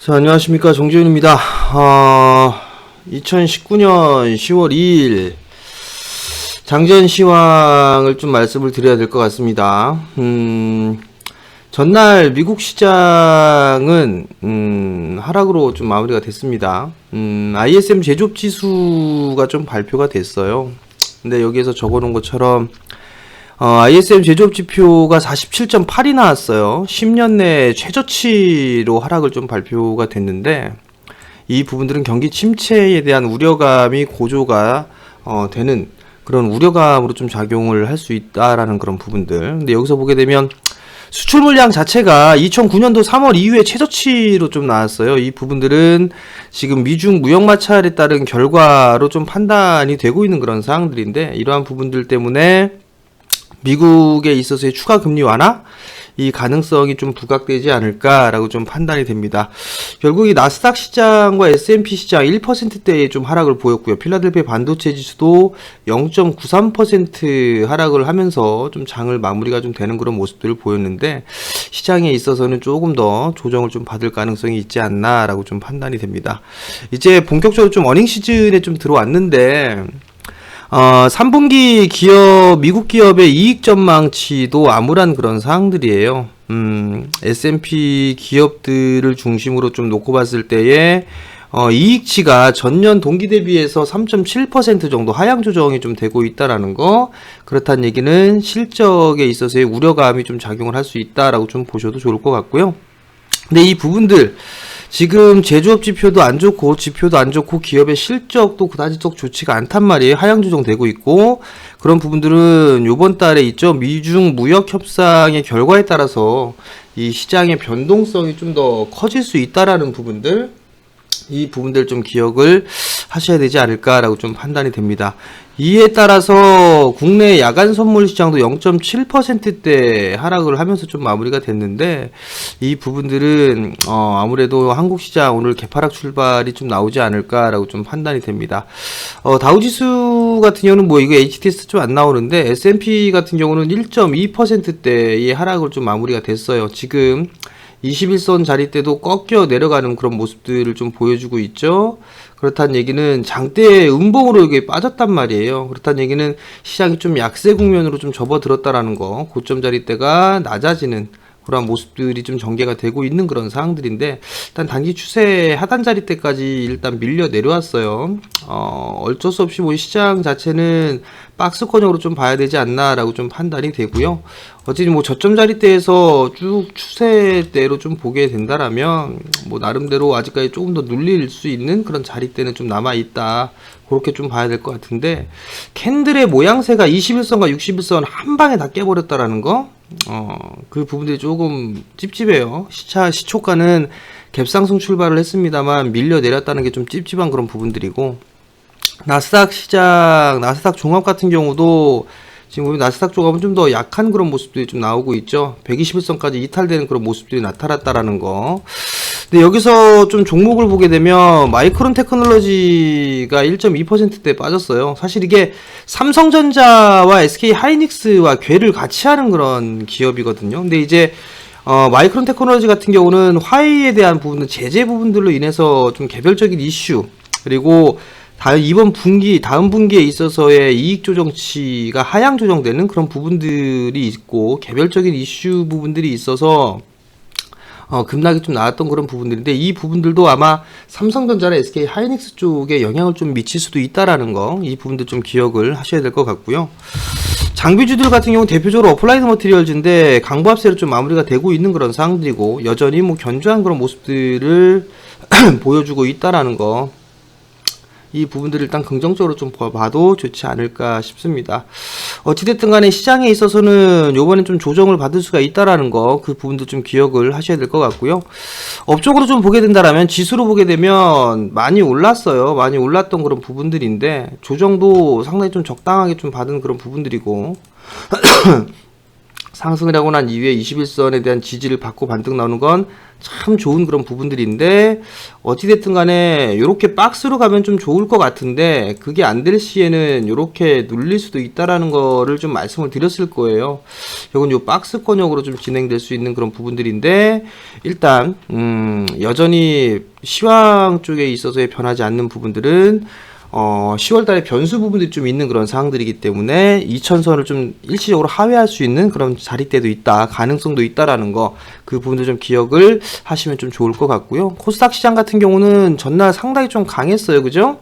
자, 안녕하십니까. 정지훈입니다. 2019년 10월 2일 장전 시황을 좀 말씀을 드려야 될 것 같습니다. 전날 미국 시장은 하락으로 좀 마무리가 됐습니다. ISM 제조업 지수가 좀 발표가 됐어요. 근데 여기에서 적어놓은 것처럼 ISM 제조업 지표가 47.8이 나왔어요. 10년 내 최저치로 하락을 좀 발표가 됐는데, 이 부분들은 경기 침체에 대한 우려감이 고조가 되는 그런 우려감으로 좀 작용을 할 수 있다라는 그런 부분들. 근데 여기서 보게 되면 수출 물량 자체가 2009년도 3월 이후에 최저치로 좀 나왔어요. 이 부분들은 지금 미중 무역 마찰에 따른 결과로 좀 판단이 되고 있는 그런 사항들인데, 이러한 부분들 때문에 미국에 있어서의 추가 금리 완화 이 가능성이 좀 부각되지 않을까라고 좀 판단이 됩니다. 결국 이 나스닥 시장과 S&P 시장 1%대의 좀 하락을 보였고요. 필라델피아 반도체 지수도 0.93% 하락을 하면서 좀 장을 마무리가 좀 되는 그런 모습들을 보였는데, 시장에 있어서는 조금 더 조정을 좀 받을 가능성이 있지 않나라고 좀 판단이 됩니다. 이제 본격적으로 좀 어닝 시즌에 좀 들어왔는데, 3분기 미국 기업의 이익 전망치도 암울한 그런 사항들이에요. S&P 기업들을 중심으로 좀 놓고 봤을 때에, 이익치가 전년 동기 대비해서 3.7% 정도 하향 조정이 좀 되고 있다라는 거. 그렇다는 얘기는 실적에 있어서의 우려감이 좀 작용을 할 수 있다라고 좀 보셔도 좋을 것 같고요. 근데 이 부분들, 지금 제조업 지표도 안 좋고 기업의 실적도 그다지 썩 좋지가 않단 말이에요. 하향 조정되고 있고, 그런 부분들은 요번 달에 있죠. 미중 무역 협상의 결과에 따라서 이 시장의 변동성이 좀 더 커질 수 있다라는 부분들, 이 부분들 좀 기억을 하셔야 되지 않을까라고 좀 판단이 됩니다. 이에 따라서 국내 야간 선물 시장도 0.7%대 하락을 하면서 좀 마무리가 됐는데, 이 부분들은 아무래도 한국 시장 오늘 개파락 출발이 좀 나오지 않을까라고 좀 판단이 됩니다. 다우지수 같은 경우는 뭐 이거 HTS 좀 안 나오는데, S&P 같은 경우는 1.2%대의 하락을 좀 마무리가 됐어요. 지금 21선 자리 때도 꺾여 내려가는 그런 모습들을 좀 보여주고 있죠. 그렇다는 얘기는 장대의 음봉으로 이게 빠졌단 말이에요. 그렇다는 얘기는 시장이 좀 약세 국면으로 좀 접어들었다라는 거, 고점 자리대가 낮아지는 그런 모습들이 좀 전개가 되고 있는 그런 상황들인데, 일단 단기 추세 하단 자리대까지 일단 밀려 내려왔어요. 어쩔 수 없이 뭐 시장 자체는 박스권으로 좀 봐야 되지 않나라고 좀 판단이 되고요. 어쨌든 뭐 저점 자리대에서 쭉 추세대로 좀 보게 된다라면, 뭐 나름대로 아직까지 조금 더 눌릴 수 있는 그런 자리대는 좀 남아 있다, 그렇게 좀 봐야 될 것 같은데, 캔들의 모양새가 21선과 61선 한 방에 다 깨버렸다라는 거, 그 부분들이 조금 찝찝해요. 시초가는 갭상승 출발을 했습니다만 밀려 내렸다는 게 좀 찝찝한 그런 부분들이고, 나스닥 시장, 나스닥 종합 같은 경우도 지금 보면 나스닥 종합은 좀 더 약한 그런 모습들이 좀 나오고 있죠. 121선까지 이탈되는 그런 모습들이 나타났다라는 거. 근데 여기서 좀 종목을 보게 되면 마이크론 테크놀로지가 1.2%대 빠졌어요. 사실 이게 삼성전자와 SK 하이닉스와 궤를 같이 하는 그런 기업이거든요. 근데 이제 마이크론 테크놀로지 같은 경우는 화웨이에 대한 부분은 제재 부분들로 인해서 좀 개별적인 이슈, 그리고 다음 분기에 있어서의 이익 조정치가 하향 조정되는 그런 부분들이 있고, 개별적인 이슈 부분들이 있어서 급락이 좀 나왔던 그런 부분들인데, 이 부분들도 아마 삼성전자나 SK 하이닉스 쪽에 영향을 좀 미칠 수도 있다라는 거, 이 부분들 좀 기억을 하셔야 될 것 같고요. 장비주들 같은 경우 대표적으로 어플라이드 머티리얼즈인데 강보합세로 좀 마무리가 되고 있는 그런 상황들이고, 여전히 뭐 견조한 그런 모습들을 보여주고 있다라는 거, 이 부분들을 일단 긍정적으로 좀 봐도 좋지 않을까 싶습니다. 어찌됐든 간에 시장에 있어서는 요번엔 좀 조정을 받을 수가 있다라는 거, 그 부분도 좀 기억을 하셔야 될 것 같고요. 업적으로 좀 보게 된다라면, 지수로 보게 되면 많이 올랐어요. 많이 올랐던 그런 부분들인데, 조정도 상당히 좀 적당하게 좀 받은 그런 부분들이고, 상승을 하고 난 이후에 21선에 대한 지지를 받고 반등 나오는 건 참 좋은 그런 부분들인데, 어찌됐든 간에 요렇게 박스로 가면 좀 좋을 것 같은데, 그게 안 될 시에는 요렇게 눌릴 수도 있다라는 거를 좀 말씀을 드렸을 거예요. 이건 요 박스 권역으로 좀 진행될 수 있는 그런 부분들인데, 일단 여전히 시황 쪽에 있어서의 변하지 않는 부분들은 10월달에 변수 부분들이 좀 있는 그런 상황들이기 때문에 2000선을 좀 일시적으로 하회할 수 있는 그런 자리대도 있다, 가능성도 있다라는 거, 그 부분도 좀 기억을 하시면 좀 좋을 것 같고요. 코스닥 시장 같은 경우는 전날 상당히 좀 강했어요, 그죠?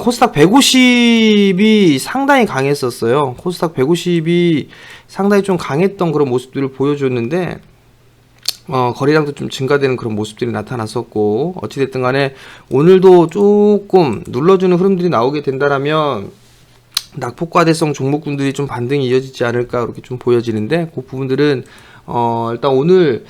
코스닥 150이 상당히 강했었어요. 코스닥 150이 상당히 좀 강했던 그런 모습들을 보여줬는데, 거래량도 좀 증가되는 그런 모습들이 나타났었고, 어찌됐든 간에 오늘도 조금 눌러주는 흐름들이 나오게 된다라면 낙폭과대성 종목군들이 좀 반등이 이어지지 않을까 그렇게 좀 보여지는데, 그 부분들은 일단 오늘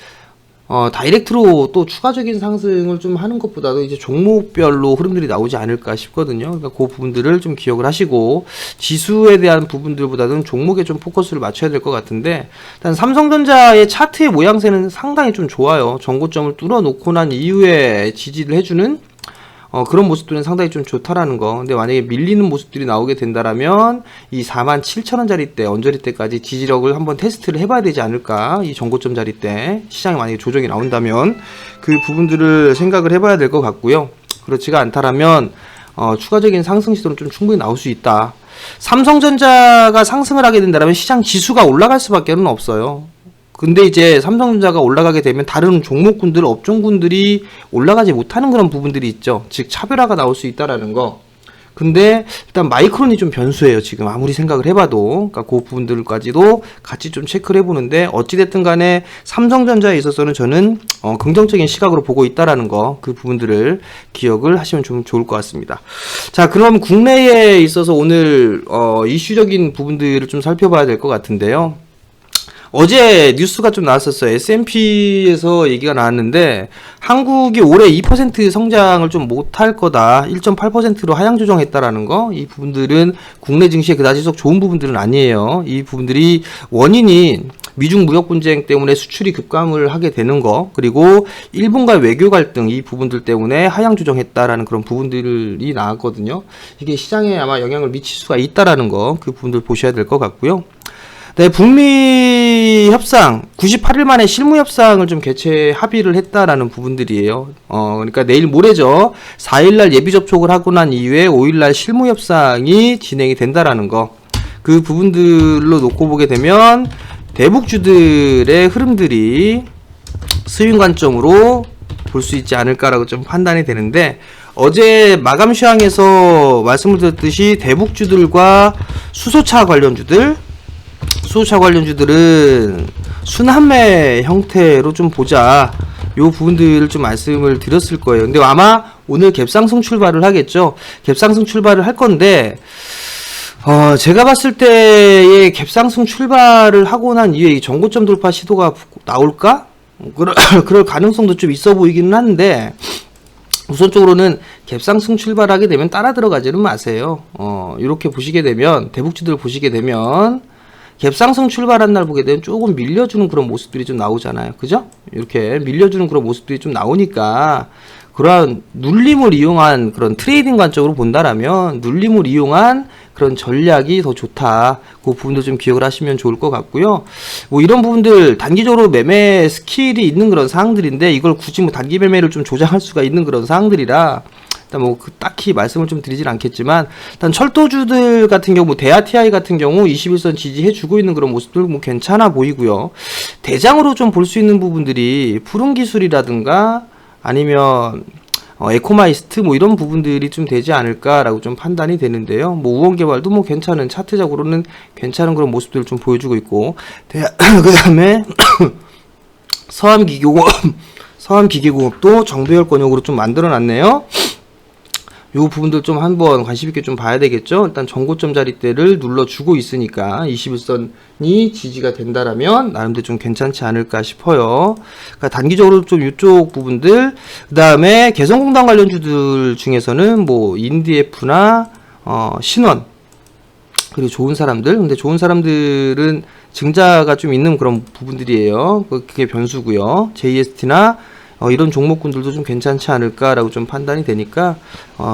다이렉트로 또 추가적인 상승을 좀 하는 것보다도 이제 종목별로 흐름들이 나오지 않을까 싶거든요. 그러니까 그 부분들을 좀 기억을 하시고, 지수에 대한 부분들보다는 종목에 좀 포커스를 맞춰야 될 것 같은데, 일단 삼성전자의 차트의 모양새는 상당히 좀 좋아요. 전고점을 뚫어놓고 난 이후에 지지를 해주는 그런 모습들은 상당히 좀 좋다라는 거. 근데 만약에 밀리는 모습들이 나오게 된다라면 이 47,000원짜리대, 언저리대까지 지지력을 한번 테스트를 해봐야 되지 않을까. 이 전고점 자리대 시장에 만약에 조정이 나온다면 그 부분들을 생각을 해봐야 될 것 같고요. 그렇지가 않다라면 추가적인 상승 시도는 좀 충분히 나올 수 있다. 삼성전자가 상승을 하게 된다면 시장 지수가 올라갈 수밖에 없어요. 근데 이제 삼성전자가 올라가게 되면 다른 종목군들, 업종군들이 올라가지 못하는 그런 부분들이 있죠. 즉 차별화가 나올 수 있다라는 거. 근데 일단 마이크론이 좀 변수예요. 지금 아무리 생각을 해봐도. 그러니까 그 부분들까지도 같이 좀 체크를 해보는데, 어찌됐든 간에 삼성전자에 있어서는 저는 긍정적인 시각으로 보고 있다라는 거, 그 부분들을 기억을 하시면 좀 좋을 것 같습니다. 자, 그럼 국내에 있어서 오늘 이슈적인 부분들을 좀 살펴봐야 될 것 같은데요. 어제 뉴스가 좀 나왔었어요. S&P에서 얘기가 나왔는데, 한국이 올해 2% 성장을 좀 못할 거다, 1.8%로 하향 조정했다라는 거. 이 부분들은 국내 증시에 그다지 속 좋은 부분들은 아니에요. 이 부분들이 원인이 미중 무역 분쟁 때문에 수출이 급감을 하게 되는 거, 그리고 일본과 외교 갈등, 이 부분들 때문에 하향 조정했다라는 그런 부분들이 나왔거든요. 이게 시장에 아마 영향을 미칠 수가 있다라는 거, 그 부분들 보셔야 될 것 같고요. 네, 북미 협상 98일 만에 실무 협상을 좀 개최 합의를 했다라는 부분들이에요. 그러니까 내일 모레죠. 4일날 예비 접촉을 하고 난 이후에 5일날 실무 협상이 진행이 된다라는 거. 그 부분들로 놓고 보게 되면 대북주들의 흐름들이 스윙 관점으로 볼 수 있지 않을까라고 좀 판단이 되는데, 어제 마감 시황에서 말씀을 드렸듯이 대북주들과 수소차 관련주들은 순환매 형태로 좀 보자, 요 부분들을 좀 말씀을 드렸을 거예요. 근데 아마 오늘 갭상승 출발을 하겠죠. 갭상승 출발을 할 건데, 제가 봤을 때의 갭상승 출발을 하고 난 이후에 이 전고점 돌파 시도가 나올까? 그럴 가능성도 좀 있어 보이기는 한데, 우선적으로는 갭상승 출발하게 되면 따라 들어가지는 마세요. 이렇게 보시게 되면, 대북주들 보시게 되면 갭상승 출발한 날 보게 되면 조금 밀려주는 그런 모습들이 좀 나오잖아요. 그죠? 이렇게 밀려주는 그런 모습들이 좀 나오니까, 그러한 눌림을 이용한 그런 트레이딩 관점으로 본다라면 눌림을 이용한 그런 전략이 더 좋다. 그 부분도 좀 기억을 하시면 좋을 것 같고요. 뭐 이런 부분들 단기적으로 매매 스킬이 있는 그런 사항들인데, 이걸 굳이 뭐 단기 매매를 좀 조장할 수가 있는 그런 사항들이라 일단 뭐 딱히 말씀을 좀 드리진 않겠지만, 일단 철도주들 같은 경우, 뭐 대하TI 같은 경우 21선 지지해주고 있는 그런 모습들 뭐 괜찮아 보이고요. 대장으로 좀 볼 수 있는 부분들이 푸른기술이라든가 아니면 에코마이스트 뭐 이런 부분들이 좀 되지 않을까라고 좀 판단이 되는데요. 뭐 우원개발도 뭐 괜찮은, 차트적으로는 괜찮은 그런 모습들을 좀 보여주고 있고, 그 다음에 서암기계공업도 정배열 권역으로 좀 만들어놨네요. 요 부분들 좀 한번 관심있게 좀 봐야 되겠죠. 일단 전고점 자리대를 눌러주고 있으니까 21선이 지지가 된다라면 나름대로 좀 괜찮지 않을까 싶어요. 그러니까 단기적으로 좀 이쪽 부분들, 그 다음에 개성공단 관련주들 중에서는 뭐 인디에프나 신원, 그리고 좋은 사람들. 근데 좋은 사람들은 증자가 좀 있는 그런 부분들이에요. 그게 변수고요. JST나 이런 종목군들도 좀 괜찮지 않을까라고 좀 판단이 되니까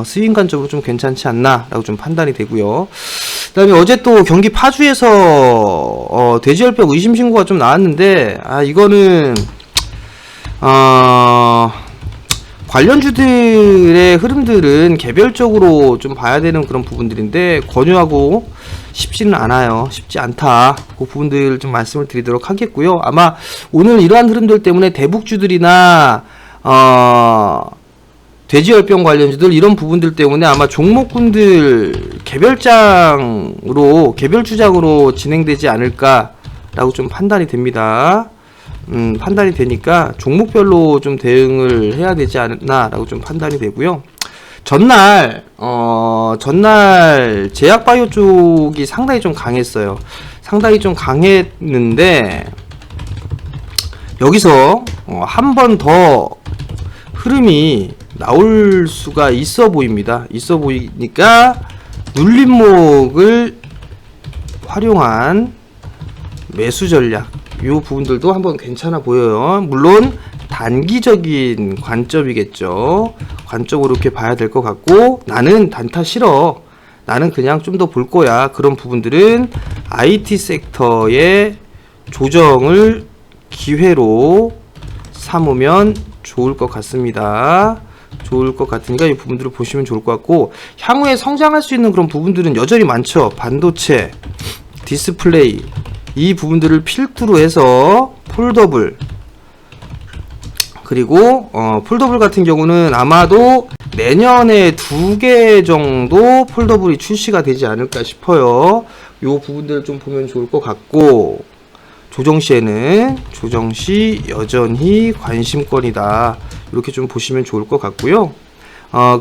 스윙 관점으로 좀 괜찮지 않나라고 좀 판단이 되고요. 그다음에 어제 또 경기 파주에서 돼지열병 의심 신고가 좀 나왔는데 이거는 관련주들의 흐름들은 개별적으로 좀 봐야 되는 그런 부분들인데 권유하고 쉽지는 않아요. 쉽지 않다. 그 부분들 좀 말씀을 드리도록 하겠고요. 아마 오늘 이러한 흐름들 때문에 대북주들이나 돼지열병 관련주들 이런 부분들 때문에 아마 종목군들 개별장으로 개별주장으로 진행되지 않을까라고 좀 판단이 됩니다. 판단이 되니까 종목별로 좀 대응을 해야 되지 않나라고 좀 판단이 되고요. 전날 제약바이오 쪽이 상당히 좀 강했어요. 상당히 좀 강했는데 여기서 한 번 더 흐름이 나올 수가 있어 보입니다. 있어 보이니까 눌림목을 활용한 매수 전략 이 부분들도 한번 괜찮아 보여요. 물론 단기적인 관점이겠죠. 관점으로 이렇게 봐야 될 것 같고 나는 단타 싫어. 나는 그냥 좀 더 볼 거야. 그런 부분들은 IT 섹터의 조정을 기회로 삼으면 좋을 것 같습니다. 좋을 것 같으니까 이 부분들을 보시면 좋을 것 같고 향후에 성장할 수 있는 그런 부분들은 여전히 많죠. 반도체, 디스플레이 이 부분들을 필두로 해서 폴더블 그리고 폴더블 같은 경우는 아마도 내년에 2개 정도 폴더블이 출시가 되지 않을까 싶어요. 요 부분들을 좀 보면 좋을 것 같고 조정시에는 조정시 여전히 관심권이다. 이렇게 좀 보시면 좋을 것 같고요.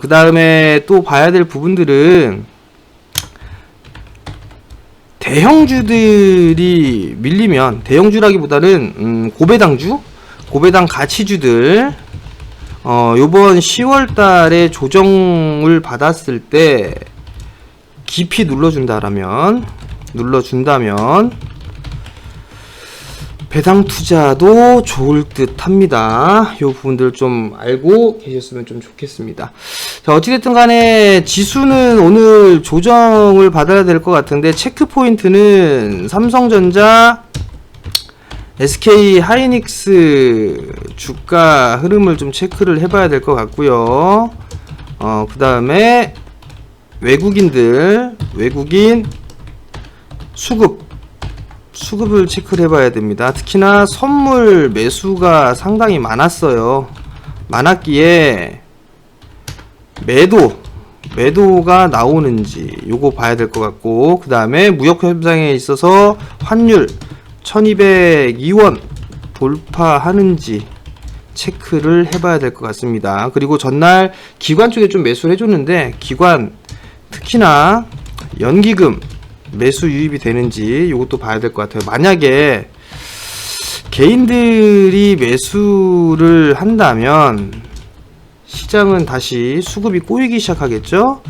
그 다음에 또 봐야 될 부분들은 대형주들이 밀리면 대형주라기보다는 고배당주, 고배당 가치주들 요번 10월 달에 조정을 받았을 때 깊이 눌러준다면 배당 투자도 좋을 듯 합니다. 이 부분들 좀 알고 계셨으면 좀 좋겠습니다. 자, 어찌됐든 간에 지수는 오늘 조정을 받아야 될 것 같은데 체크 포인트는 삼성전자, SK 하이닉스 주가 흐름을 좀 체크를 해봐야 될 것 같고요. 그 다음에 외국인 수급을 체크를 해봐야 됩니다. 특히나 선물 매수가 상당히 많았어요. 많았기에 매도가 나오는지 요거 봐야 될 것 같고 그 다음에 무역협상에 있어서 환율 1202원 돌파하는지 체크를 해봐야 될 것 같습니다. 그리고 전날 기관 쪽에 좀 매수를 해줬는데 기관 특히나 연기금 매수 유입이 되는지 이것도 봐야 될 것 같아요. 만약에 개인들이 매수를 한다면 시장은 다시 수급이 꼬이기 시작하겠죠.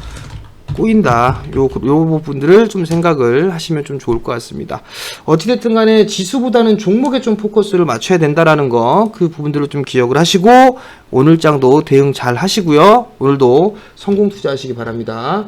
꼬인다. 요 부분들을 좀 생각을 하시면 좀 좋을 것 같습니다. 어찌됐든 간에 지수보다는 종목에 좀 포커스를 맞춰야 된다라는 거, 그 부분들을 좀 기억을 하시고 오늘 장도 대응 잘 하시고요. 오늘도 성공 투자하시기 바랍니다.